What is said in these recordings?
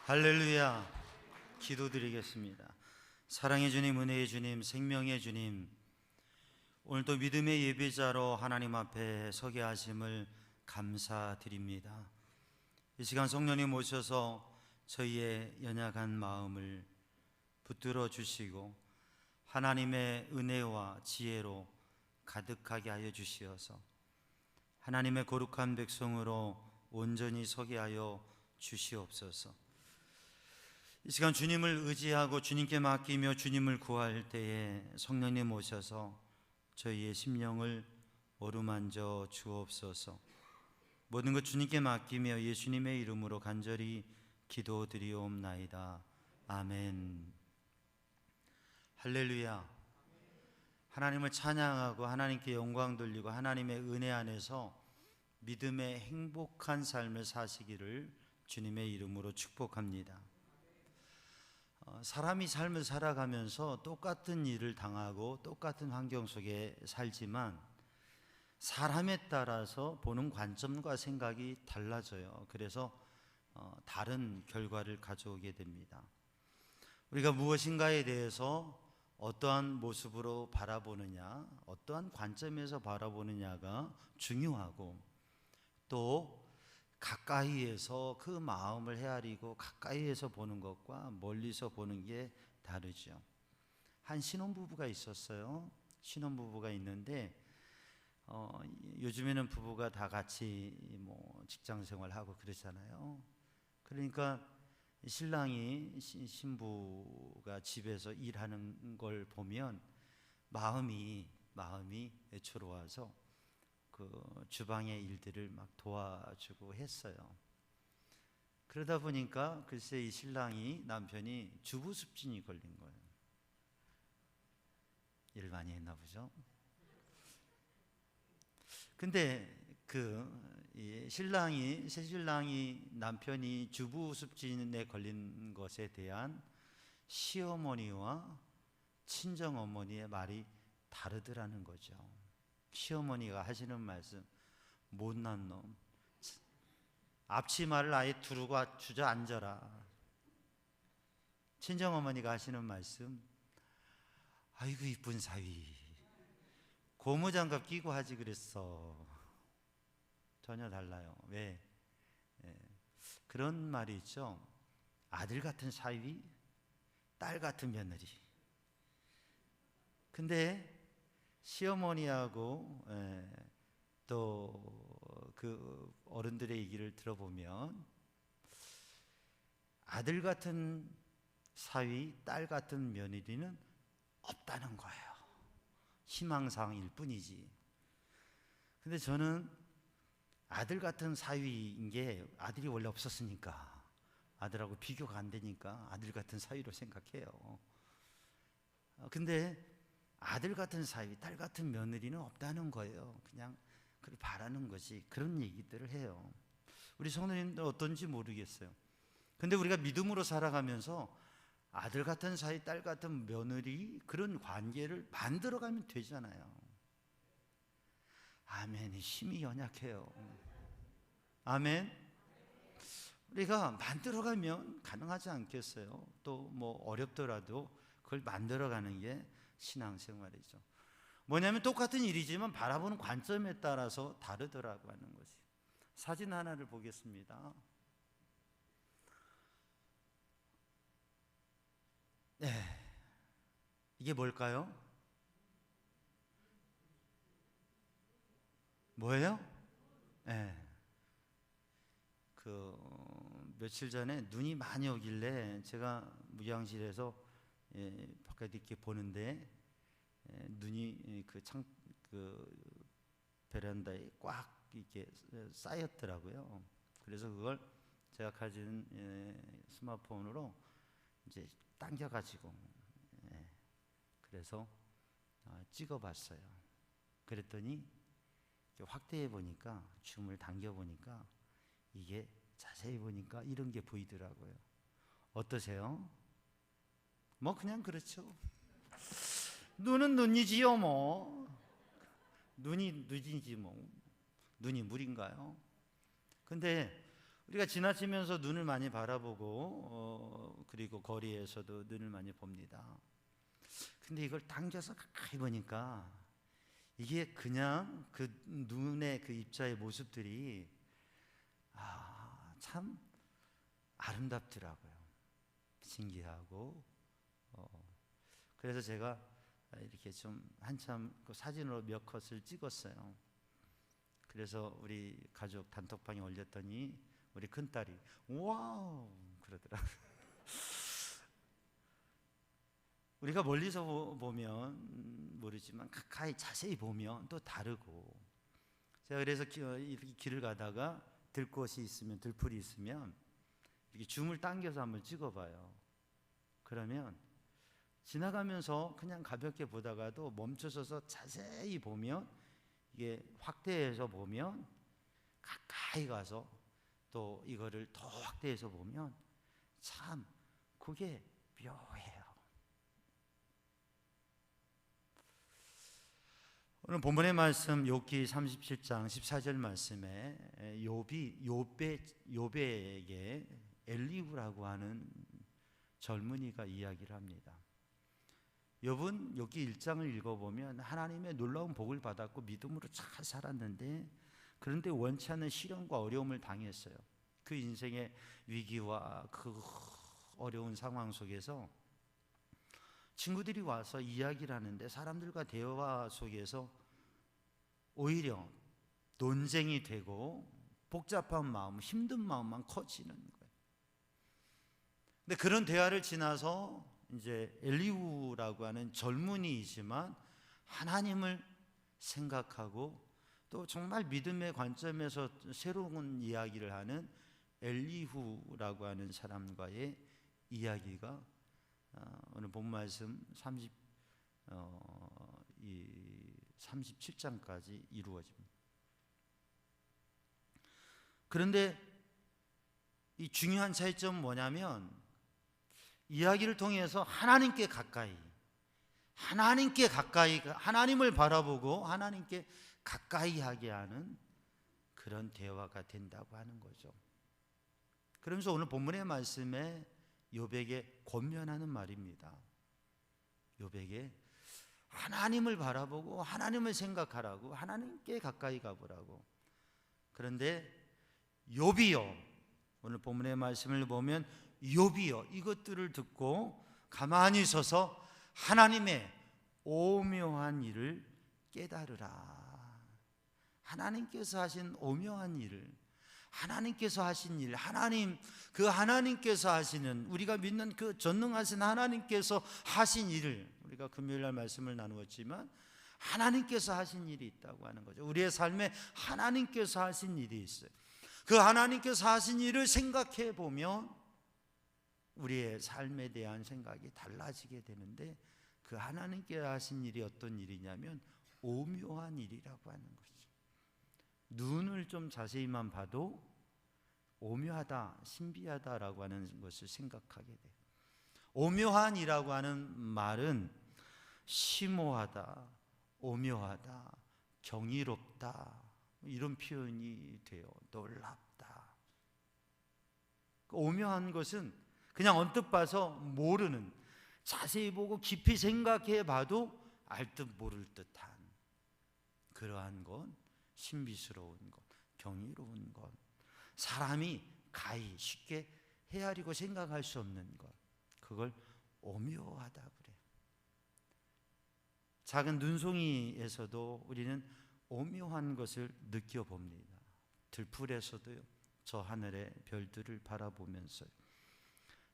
할렐루야. 기도드리겠습니다. 사랑의 주님, 은혜의 주님, 생명의 주님, 오늘도 믿음의 예배자로 하나님 앞에 서게 하심을 감사드립니다. 이 시간 성령님 오셔서 저희의 연약한 마음을 붙들어 주시고 하나님의 은혜와 지혜로 가득하게 하여 주시어서 하나님의 거룩한 백성으로 온전히 서게 하여 주시옵소서. 이 시간 주님을 의지하고 주님께 맡기며 주님을 구할 때에 성령님 오셔서 저희의 심령을 어루만져 주옵소서. 모든 것 주님께 맡기며 예수님의 이름으로 간절히 기도드리옵나이다. 아멘. 할렐루야. 하나님을 찬양하고 하나님께 영광 돌리고 하나님의 은혜 안에서 믿음의 행복한 삶을 사시기를 주님의 이름으로 축복합니다. 사람이 삶을 살아가면서 똑같은 일을 당하고 똑같은 환경 속에 살지만 사람에 따라서 보는 관점과 생각이 달라져요. 그래서 다른 결과를 가져오게 됩니다. 우리가 무엇인가에 대해서 어떠한 모습으로 바라보느냐, 어떠한 관점에서 바라보느냐가 중요하고, 또 가까이에서 그 마음을 헤아리고 가까이에서 보는 것과 멀리서 보는 게 다르죠. 한 신혼부부가 있었어요. 신혼부부가 있는데 요즘에는 부부가 다 같이 뭐 직장생활하고 그러잖아요. 그러니까 신랑이 신부가 집에서 일하는 걸 보면 마음이 애처로워서 그 주방의 일들을 막 도와주고 했어요. 그러다 보니까 글쎄 이 신랑이, 남편이 주부습진이 걸린 거예요. 일을 많이 했나 보죠. 근데 새 신랑이 남편이 주부습진에 걸린 것에 대한 시어머니와 친정어머니의 말이 다르더라는 거죠. 시어머니가 하시는 말씀, 못난 놈, 앞치마를 아예 두르고 주저앉아라. 친정어머니가 하시는 말씀, 아이고 이쁜 사위, 고무장갑 끼고 하지 그랬어. 전혀 달라요. 왜? 그런 말이 있죠. 아들 같은 사위, 딸 같은 며느리. 근데 시어머니하고 또 그 어른들의 얘기를 들어보면 아들 같은 사위, 딸 같은 며느리는 없다는 거예요. 희망사항일 뿐이지. 근데 저는 아들 같은 사위인 게 아들이 원래 없었으니까, 아들하고 비교가 안 되니까 아들 같은 사위로 생각해요. 근데 아들 같은 사위, 딸 같은 며느리는 없다는 거예요. 그냥 그걸 바라는 거지. 그런 얘기들을 해요. 우리 성도님들 어떤지 모르겠어요. 근데 우리가 믿음으로 살아가면서 아들 같은 사위, 딸 같은 며느리, 그런 관계를 만들어가면 되잖아요. 아멘. 힘이 연약해요. 아멘. 우리가 만들어가면 가능하지 않겠어요? 또 뭐 어렵더라도 그걸 만들어가는 게 신앙생활이죠. 뭐냐면 똑같은 일이지만 바라보는 관점에 따라서 다르더라고 하는 것이. 사진 하나를 보겠습니다. 네, 이게 뭘까요? 뭐예요? 네. 며칠 전에 눈이 많이 오길래 제가 무양실에서 바깥에 이렇게 보는데 눈이 베란다에 꽉 이렇게 쌓였더라고요. 그래서 그걸 제가 가진 스마트폰으로 이제 당겨가지고 그래서 찍어봤어요. 그랬더니 확대해 보니까, 줌을 당겨 보니까 이게 자세히 보니까 이런 게 보이더라고요. 어떠세요? 뭐 그냥 그렇죠. 눈은 눈이지요 뭐. 눈이 눈이지 뭐. 눈이 물인가요? 근데 우리가 지나치면서 눈을 많이 바라보고 그리고 거리에서도 눈을 많이 봅니다. 근데 이걸 당겨서 가까이 보니까 이게 그냥 그 눈의 그 입자의 모습들이 참 아름답더라고요. 신기하고 그래서 제가 이렇게 좀 한참 그 사진으로 몇 컷을 찍었어요. 그래서 우리 가족 단톡방에 올렸더니 우리 큰딸이 와우 그러더라고요. 우리가 멀리서 보면 모르지만 가까이 자세히 보면 또 다르고, 제가 그래서 이렇게 길을 가다가 들꽃이 있으면, 들풀이 있으면 이렇게 줌을 당겨서 한번 찍어봐요. 그러면 지나가면서 그냥 가볍게 보다가도 멈춰서서 자세히 보면, 이게 확대해서 보면, 가까이 가서 또 이거를 더 확대해서 보면 참 그게 묘해요. 오늘 본문의 말씀 욥기 37장 14절 말씀에 욥에게 엘리후라고 하는 젊은이가 이야기를 합니다. 욥은 욥기 1장을 읽어보면 하나님의 놀라운 복을 받았고 믿음으로 잘 살았는데, 그런데 원치 않는 시련과 어려움을 당했어요. 그 인생의 위기와 그 어려운 상황 속에서 친구들이 와서 이야기를 하는데, 사람들과 대화 속에서 오히려 논쟁이 되고 복잡한 마음, 힘든 마음만 커지는 거예요. 근데 그런 대화를 지나서 이제 엘리후라고 하는 젊은이이지만 하나님을 생각하고 또 정말 믿음의 관점에서 새로운 이야기를 하는 엘리후라고 하는 사람과의 이야기가 오늘 본 말씀 37장까지 이루어집니다. 그런데 이 중요한 차이점은 뭐냐면, 이야기를 통해서 하나님께 가까이, 하나님을 바라보고 하나님께 가까이 하게 하는 그런 대화가 된다고 하는 거죠. 그러면서 오늘 본문의 말씀에 욥에게 권면하는 말입니다. 욥에게 하나님을 바라보고 하나님을 생각하라고, 하나님께 가까이 가보라고. 그런데 욥이요, 오늘 본문의 말씀을 보면 욥이요, 이것들을 듣고 가만히 서서 하나님의 오묘한 일을 깨달으라. 하나님께서 하신 오묘한 일을, 하나님께서 하신 일, 하나님께서 하시는, 우리가 믿는 그 전능하신 하나님께서 하신 일을, 우리가 금요일날 말씀을 나누었지만 하나님께서 하신 일이 있다고 하는 거죠. 우리의 삶에 하나님께서 하신 일이 있어요. 그 하나님께서 하신 일을 생각해 보면 우리의 삶에 대한 생각이 달라지게 되는데, 그 하나님께 하신 일이 어떤 일이냐면 오묘한 일이라고 하는 거죠. 눈을 좀 자세히만 봐도 오묘하다, 신비하다라고 하는 것을 생각하게 돼요. 오묘한이라고 하는 말은 심오하다, 오묘하다, 경이롭다, 이런 표현이 돼요. 놀랍다. 오묘한 것은 그냥 언뜻 봐서 모르는, 자세히 보고 깊이 생각해 봐도 알 듯 모를 듯한 그러한 것, 신비스러운 것, 경이로운 것, 사람이 가히 쉽게 헤아리고 생각할 수 없는 것, 그걸 오묘하다 그래요. 작은 눈송이에서도 우리는 오묘한 것을 느껴봅니다. 들풀에서도요, 저 하늘의 별들을 바라보면서요.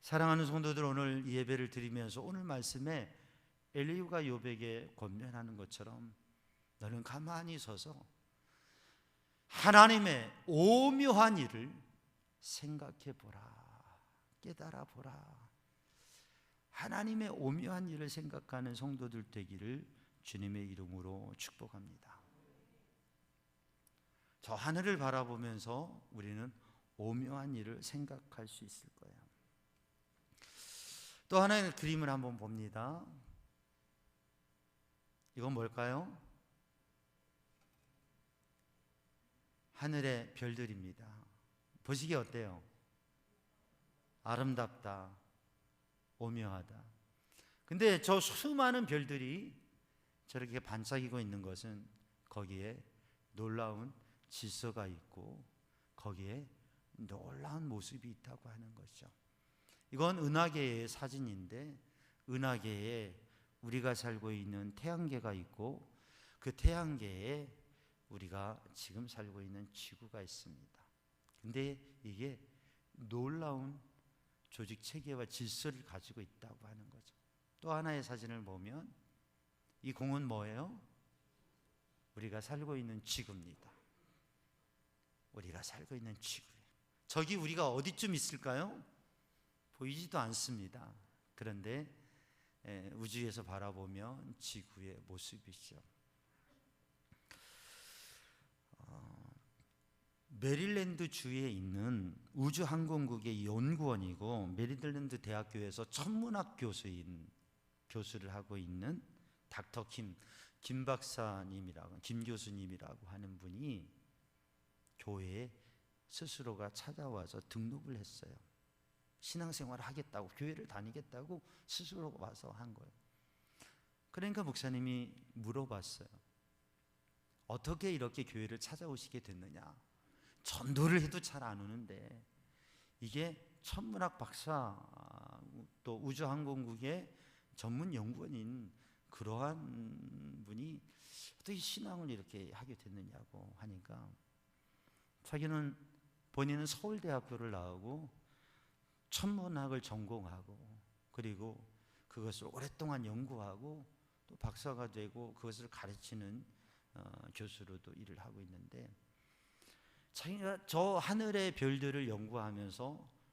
사랑하는 성도들, 오늘 이 예배를 드리면서 오늘 말씀에 엘리후가 욥에게 권면하는 것처럼 너는 가만히 서서 하나님의 오묘한 일을 생각해 보라, 깨달아 보라. 하나님의 오묘한 일을 생각하는 성도들 되기를 주님의 이름으로 축복합니다. 저 하늘을 바라보면서 우리는 오묘한 일을 생각할 수 있을 거예요. 또 하나의 그림을 한번 봅니다. 이건 뭘까요? 하늘의 별들입니다. 보시기에 어때요? 아름답다, 오묘하다. 근데 저 수많은 별들이 저렇게 반짝이고 있는 것은 거기에 놀라운 질서가 있고 거기에 놀라운 모습이 있다고 하는 것이죠. 이건 은하계의 사진인데, 은하계에 우리가 살고 있는 태양계가 있고 그 태양계에 우리가 지금 살고 있는 지구가 있습니다. 근데 이게 놀라운 조직 체계와 질서를 가지고 있다고 하는 거죠. 또 하나의 사진을 보면 이 공은 뭐예요? 우리가 살고 있는 지구입니다. 우리가 살고 있는 지구예요. 저기 우리가 어디쯤 있을까요? 보이지도 않습니다. 그런데 우주에서 바라보면 지구의 모습이죠. 메릴랜드 주에 있는 우주항공국의 연구원이고 메릴랜드 대학교에서 천문학 교수를 하고 있는 닥터 김 박사님이라고, 김 교수님이라고 하는 분이 교회에 스스로가 찾아와서 등록을 했어요. 신앙생활을 하겠다고, 교회를 다니겠다고 스스로 와서 한 거예요. 그러니까 목사님이 물어봤어요. 어떻게 이렇게 교회를 찾아오시게 됐느냐? 전도를 해도 잘 안 오는데 이게 천문학 박사, 또 우주항공국의 전문 연구원인 그러한 분이 어떻게 신앙을 이렇게 하게 됐느냐고 하니까, 자기는 본인은 서울대학교를 나오고 천문학을 전공하고 그리고 그것을 오랫동안 연구하고 또 박사가 되고 그것을 가르치는 교수로도 일을 하고 있는데, 자기가 저 하늘의 별들을 연구하면서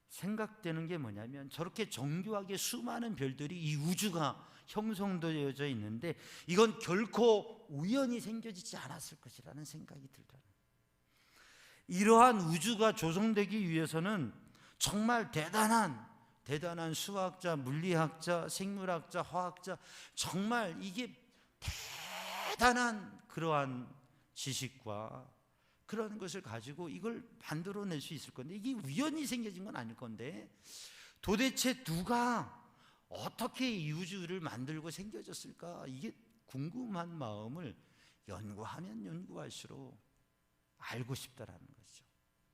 생각되는 게 뭐냐면, 저렇게 정교하게 수많은 별들이 이 우주가 형성되어져 있는데 이건 결코 우연히 생겨지지 않았을 것이라는 생각이 들더라고요. 이러한 우주가 조성되기 위해서는 정말 대단한 수학자, 물리학자, 생물학자, 화학자, 정말 이게 대단한 그러한 지식과 그런 것을 가지고 이걸 만들어낼 수 있을 건데, 이게 우연히 생겨진 건 아닐 건데 도대체 누가 어떻게 이 우주를 만들고 생겨졌을까? 이게 궁금한 마음을 연구하면 연구할수록 알고 싶다라는 거죠.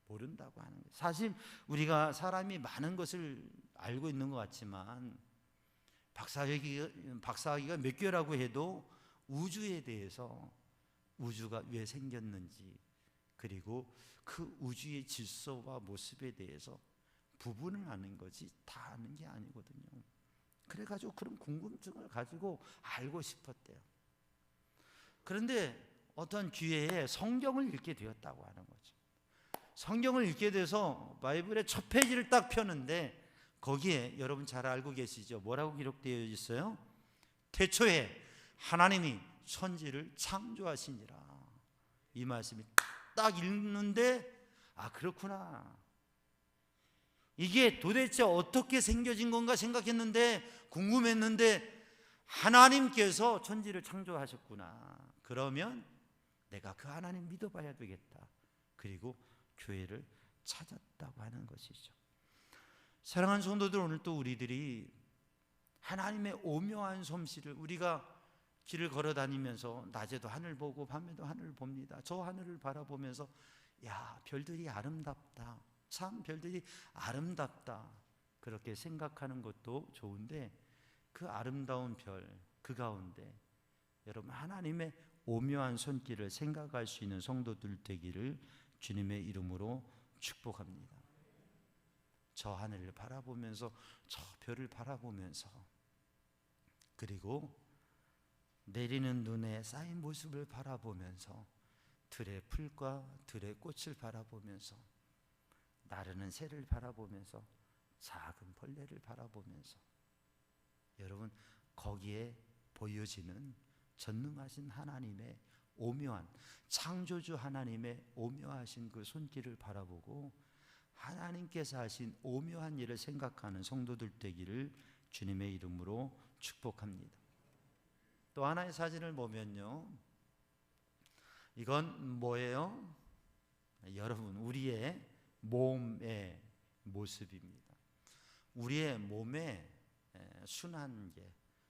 모른다고 하는 거예요. 사실 우리가 사람이 많은 것을 알고 있는 것 같지만 박사학위가 몇 개라고 해도 우주에 대해서, 우주가 왜 생겼는지 그리고 그 우주의 질서와 모습에 대해서 부분을 아는 거지 다 아는 게 아니거든요. 그래가지고 그런 궁금증을 가지고 알고 싶었대요. 그런데 어떤 기회에 성경을 읽게 되었다고 하는 거죠. 성경을 읽게 돼서 바이블의 첫 페이지를 딱 펴는데 거기에 여러분 잘 알고 계시죠? 뭐라고 기록되어 있어요? 태초에 하나님이 천지를 창조하시니라. 이 말씀이 딱 읽는데, 아, 그렇구나, 이게 도대체 어떻게 생겨진 건가 생각했는데, 궁금했는데 하나님께서 천지를 창조하셨구나. 그러면 내가 그 하나님 믿어봐야 되겠다. 그리고 교회를 찾았다고 하는 것이죠. 사랑하는 성도들, 오늘 또 우리들이 하나님의 오묘한 솜씨를, 우리가 길을 걸어 다니면서 낮에도 하늘 보고 밤에도 하늘 봅니다. 저 하늘을 바라보면서 야, 별들이 아름답다, 참 별들이 아름답다, 그렇게 생각하는 것도 좋은데 그 아름다운 별, 그 가운데 여러분 하나님의 오묘한 손길을 생각할 수 있는 성도들 되기를 주님의 이름으로 축복합니다. 저 하늘을 바라보면서, 저 별을 바라보면서, 그리고 내리는 눈에 쌓인 모습을 바라보면서, 들의 풀과 들의 꽃을 바라보면서, 나르는 새를 바라보면서, 작은 벌레를 바라보면서, 여러분 거기에 보여지는 전능하신 하나님의 오묘한, 창조주 하나님의 오묘하신 그 손길을 바라보고 하나님께서 하신 오묘한 일을 생각하는 성도들 되기를 주님의 이름으로 축복합니다. 또 하나의 사진을 보면요, 이건 뭐예요? 여러분, 우리의 몸의 모습입니다. 우리의 몸의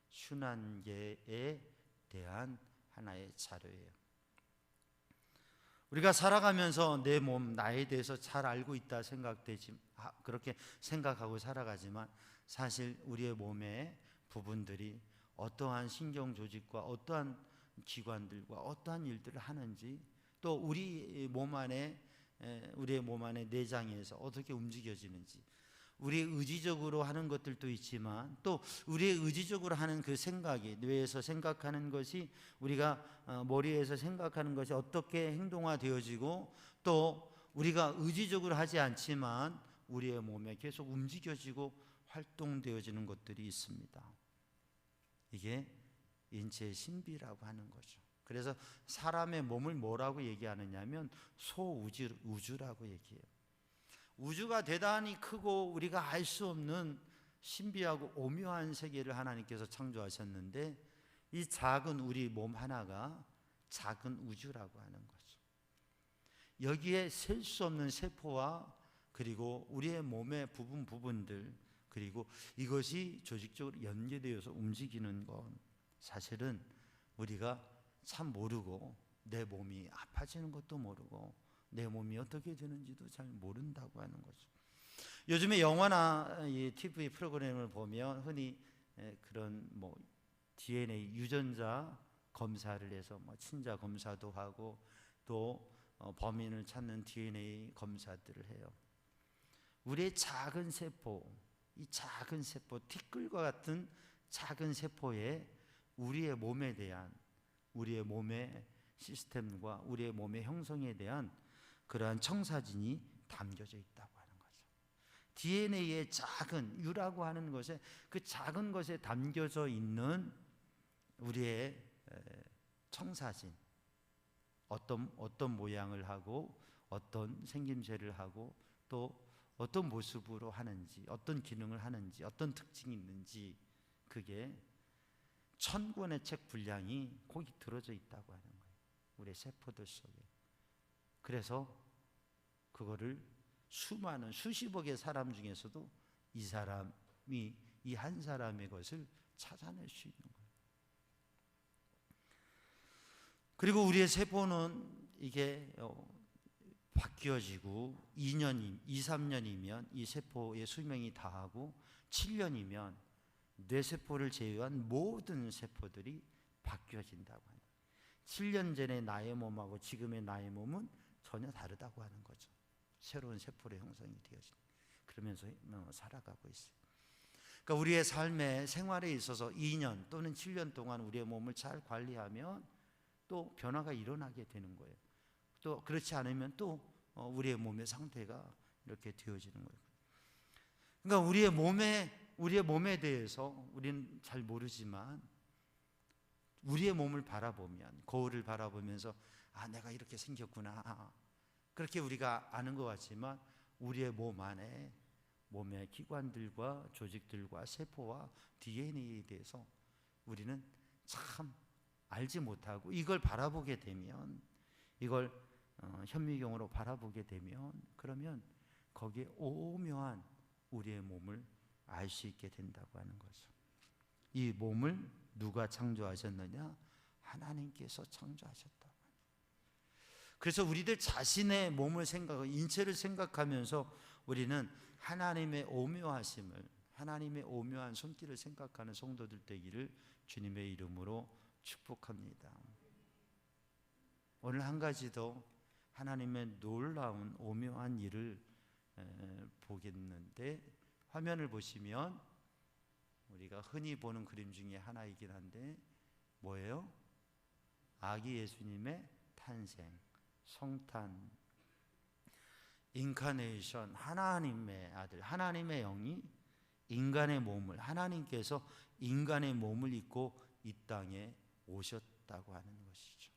순환계에 대한 하나의 자료예요. 우리가 살아가면서 내 몸, 나에 대해서 잘 알고 있다 그렇게 생각하고 살아가지만 사실 우리의 몸의 부분들이 어떠한 신경 조직과 어떠한 기관들과 어떠한 일들을 하는지, 또 우리의 몸 안에 내장에서 어떻게 움직여지는지, 우리의 의지적으로 하는 것들도 있지만 또 우리의 의지적으로 하는 그 생각이, 뇌에서 생각하는 것이, 우리가 머리에서 생각하는 것이 어떻게 행동화되어지고, 또 우리가 의지적으로 하지 않지만 우리의 몸에 계속 움직여지고 활동되어지는 것들이 있습니다. 이게 인체의 신비라고 하는 거죠. 그래서 사람의 몸을 뭐라고 얘기하느냐면 소우주라고 얘기해요. 우주가 대단히 크고 우리가 알 수 없는 신비하고 오묘한 세계를 하나님께서 창조하셨는데, 이 작은 우리 몸 하나가 작은 우주라고 하는 거죠. 여기에 셀 수 없는 세포와 그리고 우리의 몸의 부분들, 그리고 이것이 조직적으로 연계되어서 움직이는 건 사실은 우리가 참 모르고, 내 몸이 아파지는 것도 모르고 내 몸이 어떻게 되는지도 잘 모른다고 하는 거죠. 요즘에 영화나 이 TV 프로그램을 보면 흔히 그런 DNA 유전자 검사를 해서 친자 검사도 하고, 또 범인을 찾는 DNA 검사들을 해요. 우리의 작은 세포, 이 작은 세포, 티끌과 같은 작은 세포에 우리의 몸에 대한, 우리의 몸의 시스템과 우리의 몸의 형성에 대한 그러한 청사진이 담겨져 있다고 하는 거죠. DNA의 작은 유라고 하는 것에, 그 작은 것에 담겨져 있는 우리의 청사진, 어떤 모양을 하고 어떤 생김새를 하고 또 어떤 모습으로 하는지, 어떤 기능을 하는지, 어떤 특징이 있는지, 그게 1000권의 책 분량이 거기 들어져 있다고 하는 거예요. 우리의 세포들 속에. 그래서 그거를 수많은 수십억의 사람 중에서도 이 사람이, 이 한 사람의 것을 찾아낼 수 있는 거예요. 그리고 우리의 세포는 이게 바뀌어지고 2, 3년이면 이 세포의 수명이 다하고 7년이면 뇌세포를 제외한 모든 세포들이 바뀌어진다고 합니다. 7년 전의 나의 몸하고 지금의 나의 몸은 전혀 다르다고 하는 거죠. 새로운 세포로 형성이 되어진, 그러면서 살아가고 있어요. 그러니까 우리의 삶의 생활에 있어서 2년 또는 7년 동안 우리의 몸을 잘 관리하면 또 변화가 일어나게 되는 거예요. 또 그렇지 않으면 또 우리의 몸의 상태가 이렇게 되어지는 거예요. 그러니까 우리의 몸에 대해서 우리는 잘 모르지만, 우리의 몸을 바라보면, 거울을 바라보면서 내가 이렇게 생겼구나, 그렇게 우리가 아는 것 같지만 우리의 몸 안에 몸의 기관들과 조직들과 세포와 DNA에 대해서 우리는 참 알지 못하고, 이걸 바라보게 되면, 이걸 현미경으로 바라보게 되면, 그러면 거기에 오묘한 우리의 몸을 알 수 있게 된다고 하는 거죠. 이 몸을 누가 창조하셨느냐? 하나님께서 창조하셨다고. 그래서 우리들 자신의 몸을 생각하고 인체를 생각하면서 우리는 하나님의 오묘하심을, 하나님의 오묘한 손길을 생각하는 성도들 되기를 주님의 이름으로 축복합니다. 오늘 한 가지 더 하나님의 놀라운 오묘한 일을 보겠는데, 화면을 보시면 우리가 흔히 보는 그림 중에 하나이긴 한데 뭐예요? 아기 예수님의 탄생, 성탄, 인카네이션, 하나님의 아들, 하나님의 영이 인간의 몸을, 하나님께서 인간의 몸을 입고 이 땅에 오셨다고 하는 것이죠.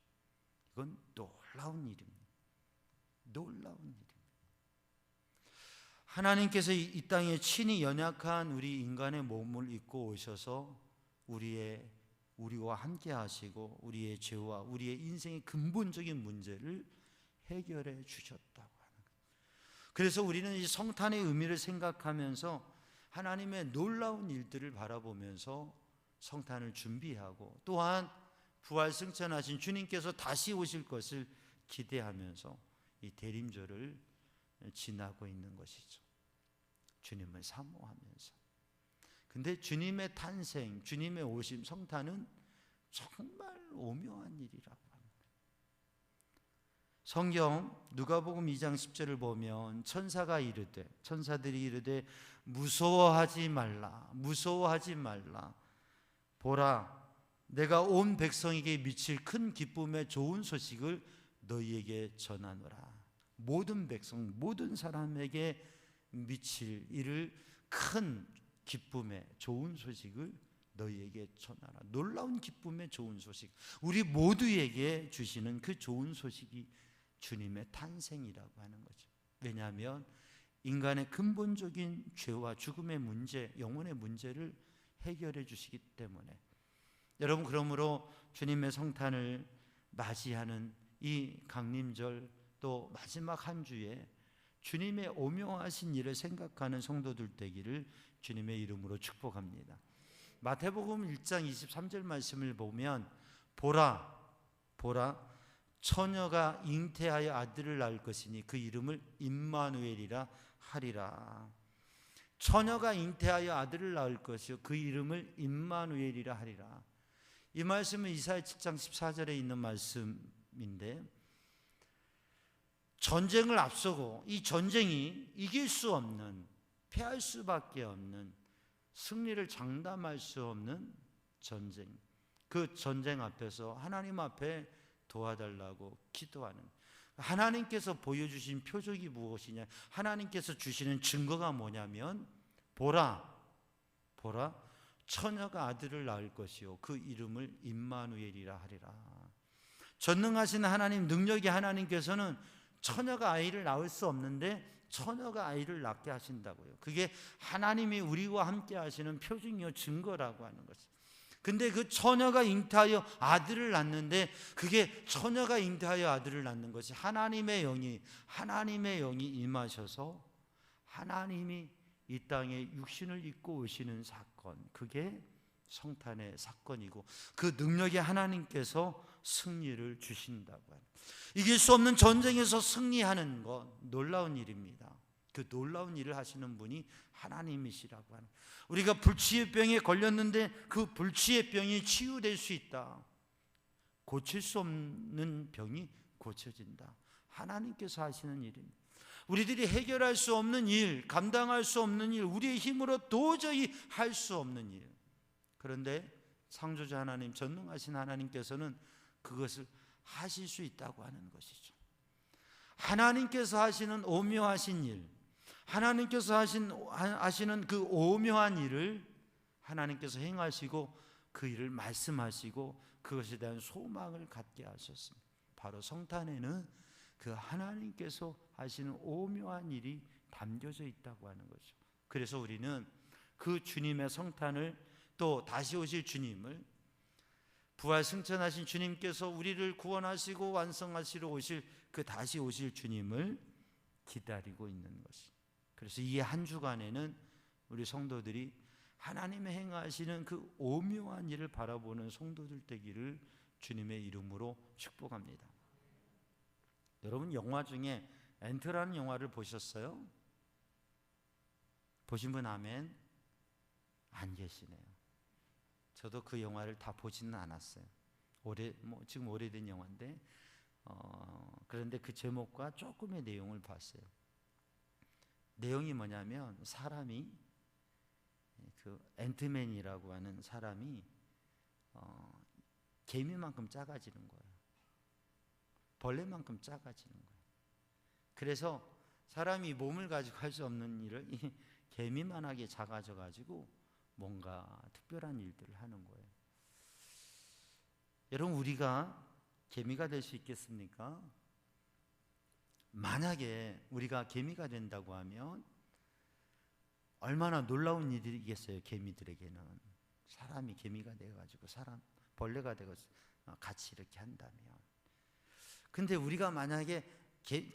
이건 놀라운 일입니다. 놀라운 일입니다. 하나님께서 이 땅에 친히 연약한 우리 인간의 몸을 입고 오셔서 우리의 우리와 함께 하시고 우리의 죄와 우리의 인생의 근본적인 문제를 해결해 주셨다고 하는 거예요. 그래서 우리는 이 성탄의 의미를 생각하면서 하나님의 놀라운 일들을 바라보면서 성탄을 준비하고, 또한 부활 승천하신 주님께서 다시 오실 것을 기대하면서 이 대림절을 지나고 있는 것이죠. 주님을 사모하면서. 근데 주님의 탄생, 주님의 오심, 성탄은 정말 오묘한 일이라고 합니다. 성경 누가복음 2장 10절을 보면 천사들이 이르되 무서워하지 말라, 무서워하지 말라. 보라, 내가 온 백성에게 미칠 큰 기쁨의 좋은 소식을 너희에게 전하노라. 모든 백성, 모든 사람에게 미칠 이를 큰 기쁨의 좋은 소식을 너희에게 전하라. 놀라운 기쁨의 좋은 소식, 우리 모두에게 주시는 그 좋은 소식이 주님의 탄생이라고 하는 거죠. 왜냐하면 인간의 근본적인 죄와 죽음의 문제, 영혼의 문제를 해결해 주시기 때문에. 여러분, 그러므로 주님의 성탄을 맞이하는 이 강림절, 또 마지막 한 주에 주님의 오묘하신 일을 생각하는 성도들 되기를 주님의 이름으로 축복합니다. 마태복음 1장 23절 말씀을 보면 보라, 처녀가 잉태하여 아들을 낳을 것이니 그 이름을 임마누엘이라 하리라. 처녀가 잉태하여 아들을 낳을 것이요 그 이름을 임마누엘이라 하리라. 이 말씀은 이사야 7장 14절에 있는 말씀인데, 전쟁을 앞서고 이 전쟁이 이길 수 없는, 패할 수밖에 없는, 승리를 장담할 수 없는 전쟁, 그 전쟁 앞에서 하나님 앞에 도와달라고 기도하는, 하나님께서 보여주신 표적이 무엇이냐, 하나님께서 주시는 증거가 뭐냐면 보라, 처녀가 아들을 낳을 것이요 그 이름을 임마누엘이라 하리라. 전능하신 하나님, 능력의 하나님께서는 처녀가 아이를 낳을 수 없는데 처녀가 아이를 낳게 하신다고요. 그게 하나님이 우리와 함께 하시는 표징이요 증거라고 하는 것이죠. 근데 그 처녀가 잉태하여 아들을 낳는데, 그게 처녀가 잉태하여 아들을 낳는 것이 하나님의 영이 임하셔서 하나님이 이 땅에 육신을 입고 오시는 사건, 그게 성탄의 사건이고, 그 능력의 하나님께서 승리를 주신다고 합니다. 이길 수 없는 전쟁에서 승리하는 것, 놀라운 일입니다. 그 놀라운 일을 하시는 분이 하나님이시라고 하는, 우리가 불치의 병에 걸렸는데 그 불치의 병이 치유될 수 있다, 고칠 수 없는 병이 고쳐진다, 하나님께서 하시는 일입니다. 우리들이 해결할 수 없는 일, 감당할 수 없는 일, 우리의 힘으로 도저히 할 수 없는 일, 그런데 창조자 하나님, 전능하신 하나님께서는 그것을 하실 수 있다고 하는 것이죠. 하나님께서 하시는 오묘하신 일, 하나님께서 하시는 그 오묘한 일을 하나님께서 행하시고 그 일을 말씀하시고 그것에 대한 소망을 갖게 하셨습니다. 바로 성탄에는 그 하나님께서 하시는 오묘한 일이 담겨져 있다고 하는 거죠. 그래서 우리는 그 주님의 성탄을, 또 다시 오실 주님을, 부활 승천하신 주님께서 우리를 구원하시고 완성하시러 오실 그 다시 오실 주님을 기다리고 있는 것이. 그래서 이 한 주간에는 우리 성도들이 하나님의 행하시는 그 오묘한 일을 바라보는 성도들 되기를 주님의 이름으로 축복합니다. 여러분, 영화 중에 엔트라는 영화를 보셨어요? 보신 분 아멘? 안 계시네요. 저도 그 영화를 다 보지는 않았어요. 지금 오래된 영화인데, 그런데 그 제목과 조금의 내용을 봤어요. 내용이 뭐냐면, 사람이, 그 앤트맨이라고 하는 사람이 개미만큼 작아지는 거예요. 벌레만큼 작아지는 거예요. 그래서 사람이 몸을 가지고 할 수 없는 일을 이 개미만하게 작아져 가지고 뭔가 특별한 일들을 하는 거예요. 여러분, 우리가 개미가 될 수 있겠습니까? 만약에 우리가 개미가 된다고 하면 얼마나 놀라운 일이겠어요. 개미들에게는 사람이 개미가 되어가지고 벌레가 되고 같이 이렇게 한다면. 근데 우리가 만약에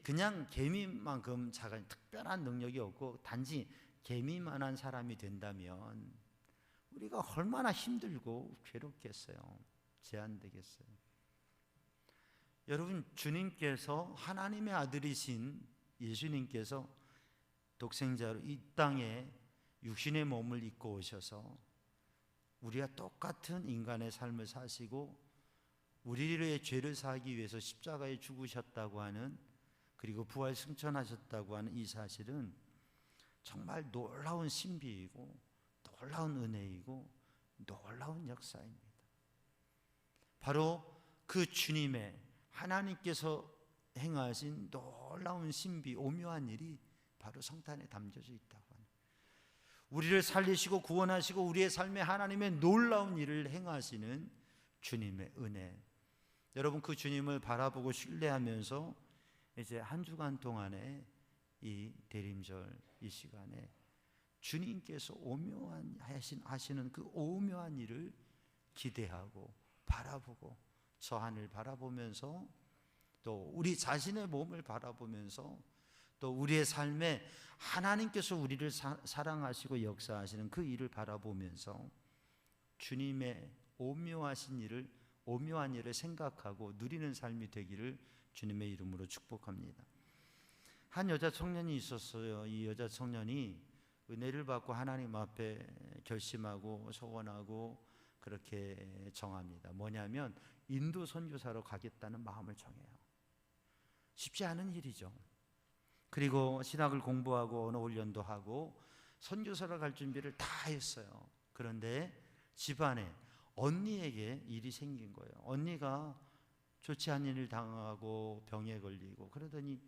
그냥 개미만큼 작은 특별한 능력이 없고 단지 개미만한 사람이 된다면 우리가 얼마나 힘들고 괴롭겠어요. 제한되겠어요. 여러분, 주님께서 하나님의 아들이신 예수님께서 독생자로 이 땅에 육신의 몸을 입고 오셔서 우리와 똑같은 인간의 삶을 사시고 우리의 죄를 사하기 위해서 십자가에 죽으셨다고 하는, 그리고 부활 승천하셨다고 하는 이 사실은 정말 놀라운 신비이고 놀라운 은혜이고 놀라운 역사입니다. 바로 그 주님의, 하나님께서 행하신 놀라운 신비, 오묘한 일이 바로 성탄에 담겨져 있다고 합니다. 우리를 살리시고 구원하시고 우리의 삶에 하나님의 놀라운 일을 행하시는 주님의 은혜. 여러분, 그 주님을 바라보고 신뢰하면서 이제 한 주간 동안에 이 대림절 이 시간에 주님께서 오묘한 하시는 그 오묘한 일을 기대하고 바라보고 저 하늘 바라보면서 또 우리 자신의 몸을 바라보면서 또 우리의 삶에 하나님께서 우리를 사랑하시고 역사하시는 그 일을 바라보면서 주님의 오묘한 일을 생각하고 누리는 삶이 되기를 주님의 이름으로 축복합니다. 한 여자 청년이 있었어요. 이 여자 청년이 은혜를 받고 하나님 앞에 결심하고 소원하고 그렇게 정합니다. 뭐냐면 인도 선교사로 가겠다는 마음을 정해요. 쉽지 않은 일이죠. 그리고 신학을 공부하고 언어 훈련도 하고 선교사로 갈 준비를 다 했어요. 그런데 집안에 언니에게 일이 생긴 거예요. 언니가 좋지 않은 일을 당하고 병에 걸리고 그러더니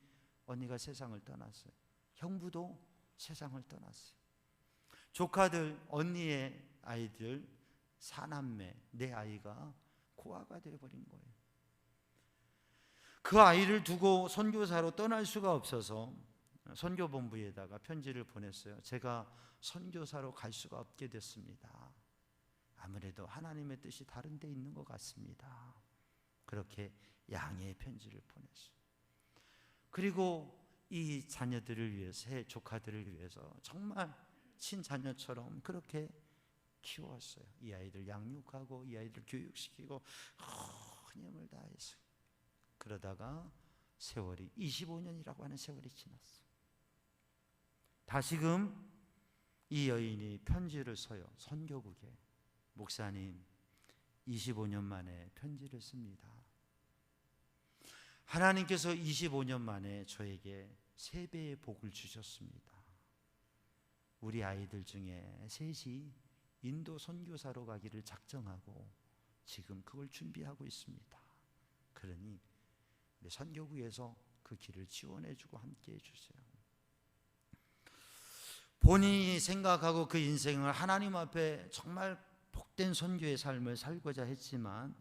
언니가 세상을 떠났어요. 형부도 세상을 떠났어요. 조카들, 언니의 아이들, 사남매, 내 아이가 고아가 되어버린 거예요. 그 아이를 두고 선교사로 떠날 수가 없어서 선교본부에다가 편지를 보냈어요. 제가 선교사로 갈 수가 없게 됐습니다. 아무래도 하나님의 뜻이 다른 데 있는 것 같습니다. 그렇게 양해의 편지를 보냈어요. 그리고 이 자녀들을 위해서, 새 조카들을 위해서 정말 친자녀처럼 그렇게 키웠어요. 이 아이들 양육하고 이 아이들 교육시키고 큰 힘을 다했어요. 그러다가 세월이 25년이라고 하는 세월이 지났어요. 다시금 이 여인이 편지를 써요. 선교국에. 목사님, 25년 만에 편지를 씁니다. 하나님께서 25년 만에 저에게 3배의 복을 주셨습니다. 우리 아이들 중에 셋이 인도 선교사로 가기를 작정하고 지금 그걸 준비하고 있습니다. 그러니 우리 선교국에서 그 길을 지원해주고 함께 해주세요. 본인이 생각하고 그 인생을 하나님 앞에 정말 복된 선교의 삶을 살고자 했지만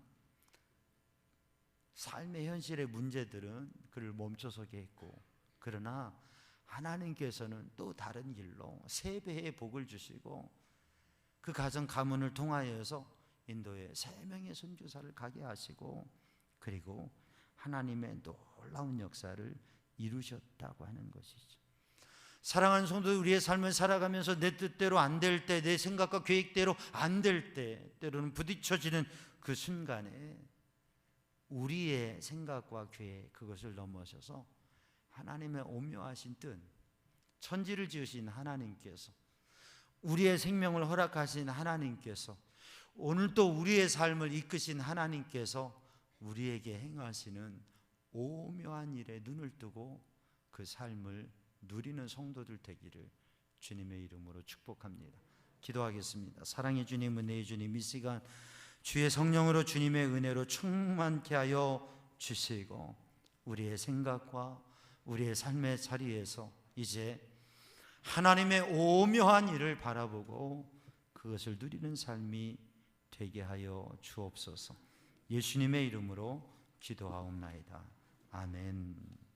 삶의 현실의 문제들은 그를 멈춰서게 했고, 그러나 하나님께서는 또 다른 길로 3배의 복을 주시고 그 가정 가문을 통하여서 인도에 3명의 선교사를 가게 하시고 그리고 하나님의 놀라운 역사를 이루셨다고 하는 것이죠. 사랑하는 성도, 우리의 삶을 살아가면서 내 뜻대로 안 될 때, 내 생각과 계획대로 안 될 때, 때로는 부딪혀지는 그 순간에 우리의 생각과 계획, 그것을 넘어서서 하나님의 오묘하신 뜻, 천지를 지으신 하나님께서, 우리의 생명을 허락하신 하나님께서, 오늘 또 우리의 삶을 이끄신 하나님께서 우리에게 행하시는 오묘한 일에 눈을 뜨고 그 삶을 누리는 성도들 되기를 주님의 이름으로 축복합니다. 기도하겠습니다. 사랑의 주님, 은혜의 주님, 이 시간 주의 성령으로 주님의 은혜로 충만케 하여 주시고 우리의 생각과 우리의 삶의 자리에서 이제 하나님의 오묘한 일을 바라보고 그것을 누리는 삶이 되게 하여 주옵소서. 예수님의 이름으로 기도하옵나이다. 아멘.